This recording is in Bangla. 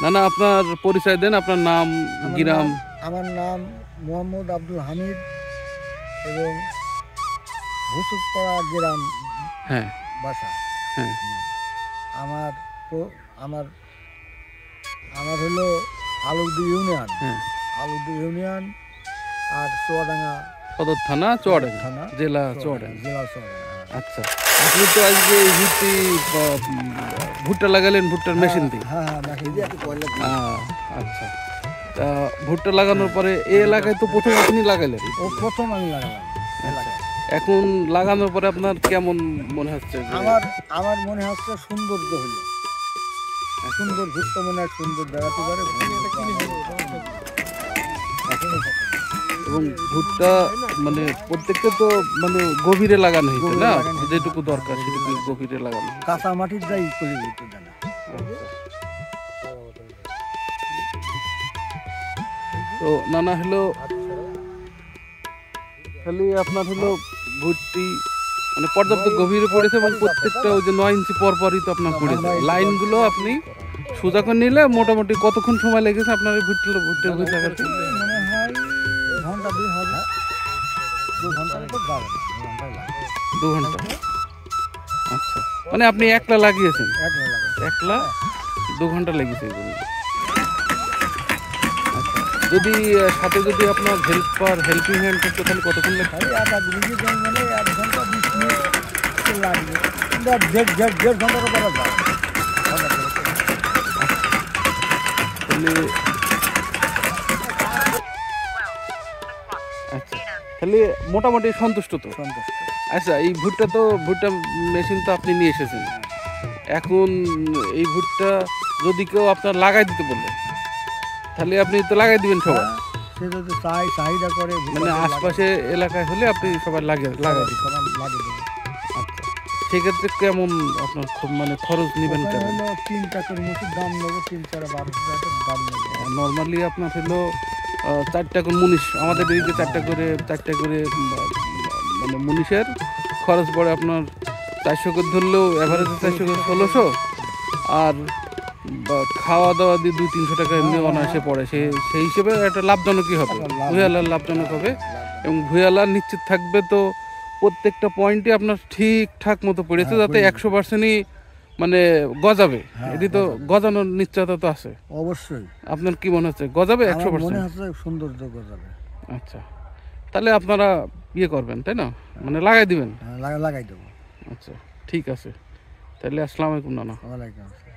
না না, আপনার পরিচয় দেন, আপনার নাম, গ্রাম। আমার নাম মোহাম্মদ আব্দুল হামিদ এবং হুসুদপাড়া গ্রাম হ্যাঁ বাসা। হ্যাঁ। আমার আমার আমার হলো আলুদি ইউনিয়ন। হ্যাঁ, আলুদি ইউনিয়ন আর চুয়াডাঙ্গা সদর থানা, চুয়াডাঙ্গা থানা, জেলা, চুয়াডাঙ্গা। জেলা চুয়াডাঙ্গা। আচ্ছা, আপনি তো আজকে এই ভুট্টা লাগালেন ভুট্টার মেশিন দিয়ে? হ্যাঁ হ্যাঁ, মেশিন দিয়ে। আচ্ছা, তা ভুট্টা লাগানোর পরে এই এলাকায় তো প্রথম আপনি লাগালেন? ও প্রথম আমি লাগালাম এলাকায়। এখন লাগানোর পরে আপনার কেমন মনে হচ্ছে? আমার মনে হচ্ছে সৌন্দর্য হলো, সুন্দর ভুট্টা মনে হয় সুন্দর বেড়াতে পারে। এবং ভুট্টা মানে প্রত্যেকটা তো মানে গভীরে লাগানো হয়েছে না, যেটুকু দরকার সেটুকু গভীরে লাগানো। কাঁচা মাটির যাই করে দিতে দেয় না। তো নানা হলো খালি আপনার হলো ভুট্টি মানে পর্যাপ্ত গভীরে পড়েছে এবং প্রত্যেকটা ওই যে 9 ইঞ্চি পর পরই তো আপনার পড়েছে। লাইনগুলো আপনি সোজা করে নিলে মোটামুটি কতক্ষণ সময় লেগেছে আপনার এই ভুট্টা ভুট্টা লাগাতে? মনে হয় ঘন্টা 2 হবে, 2 ঘন্টার উপর যাবে না, 2 ঘন্টায় লাগে। 2 ঘন্টা। আচ্ছা, মানে আপনি একলা লাগিয়েছেন? একলা 2 ঘন্টা লেগেছে এই জন্য। আচ্ছা, যদি সাথে যদি আপনার হেল্পিং হ্যান্ড করতে তাহলে কতক্ষণ লাগবে? মানে 1 ঘন্টা 20 মিনিট লাগবে, দেড় ঘন্টার উপরে যাবে। আচ্ছা, তাহলে মোটামুটি সন্তুষ্ট তো? সন্তুষ্ট। আচ্ছা, এই ভুট্টা মেশিন তো আপনি নিয়ে এসেছেন, এখন এই ভুট্টা যদি কেউ আপনার লাগাই দিতে বললে তাহলে আপনি তো লাগাই দিবেন সবাই? সে যদি চাহিদা করে, মানে আশপাশে এলাকায় হলে আপনি সবাই লাগাই দিবেন? আচ্ছা, সেক্ষেত্রে কেমন আপনার মানে খরচ নেবেন? কেমন? 3 টাকার মতো দাম নেবো, 3-4-12 টাকার দাম নেবো। নর্মালি আপনার হলো 4 টাকা মুনিশ, আমাদের এদিকে 4 টাকা করে মানে মুনিশের খরচ পড়ে আপনার 400 করে ধরলেও অ্যাভারেজে 400 করে 1600, আর খাওয়া দাওয়া দিয়ে 200-300 টাকা এমনি অনায়াসে পড়ে। সেই হিসেবে একটা লাভজনকই হবে, ভুঁইয়ালার লাভজনক হবে এবং ভুঁইয়ালার নিশ্চিত থাকবে তো প্রত্যেকটা পয়েন্টে আপনার ঠিকঠাক মতো পড়েছে, যাতে 100%ই মানে গজাবে। এটি তো গজানোর নিশ্চয়তা তো আছে অবশ্যই। আপনার কি মনে হচ্ছে গজাবে? 100% মনে হচ্ছে সৌন্দর্য গজাবে। আচ্ছা, তাহলে আপনারা ইয়ে করবেন তাই না, মানে লাগাই দিবেন? লাগাই দেবো। আচ্ছা, ঠিক আছে, তাহলে আসসালামু আলাইকুম নানা। ওয়ালাইকুম আসসালাম।